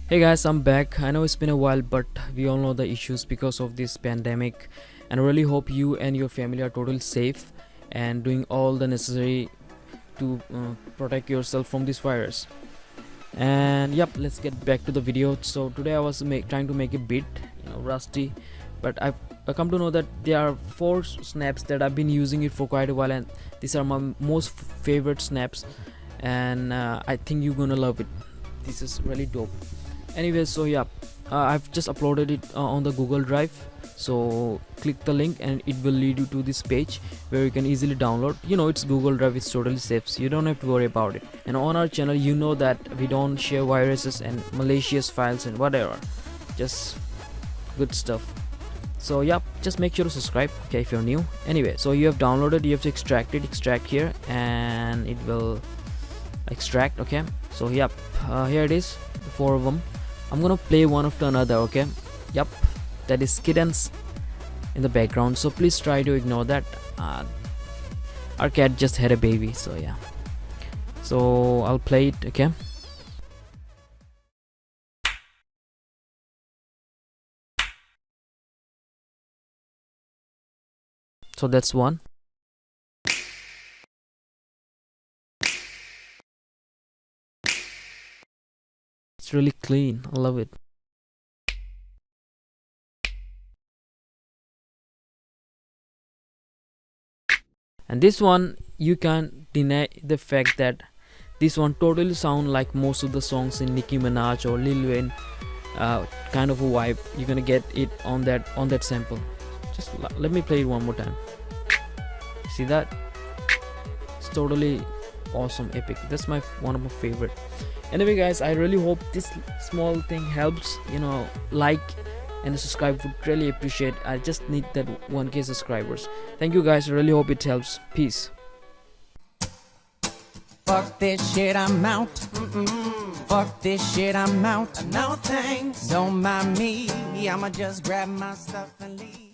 Hey guys, I'm back. I know it's been a while, but we all know the issues because of this pandemic, and I really hope you and your family are totally safe and doing all the necessary to protect yourself from this virus. And yep, let's get back to the video. So today I was trying to make a beat, rusty, but I come to know that there are four snaps that I've been using it for quite a while, and these are my most favorite snaps, and I think you're gonna love it. This is really dope. Anyway, so yeah, I've just uploaded it on the Google Drive. So click the link and it will lead you to this page where you can easily download. It's Google Drive, it's totally safe, so you don't have to worry about it. And on our channel, you know that we don't share viruses and malicious files and whatever, just good stuff. So yeah, just make sure to subscribe, okay, if you're new. Anyway, so you have downloaded, you have to extract here, and it will extract. Okay, so yep, here it is, the four of them. I'm gonna play one after another. Okay, yep, that is kittens in the background, so please try to ignore that. Our cat just had a baby, so yeah. So I'll play it. Okay, so that's one. It's really clean, I love it. And this one, you can't deny the fact that this one totally sound like most of the songs in Nicki Minaj or Lil Wayne, kind of a vibe. You're gonna get it on that sample. Just let me play it one more time. See that? It's totally awesome, epic. That's one of my favorite. Anyway guys, I really hope this small thing helps. Like and subscribe would really appreciate. I just need that 1K subscribers. Thank you guys, I really hope it helps. Peace. Fuck this shit, I'm out. Fuck this shit, I'm out. No thanks. Don't mind me, I'ma just grab my stuff and leave.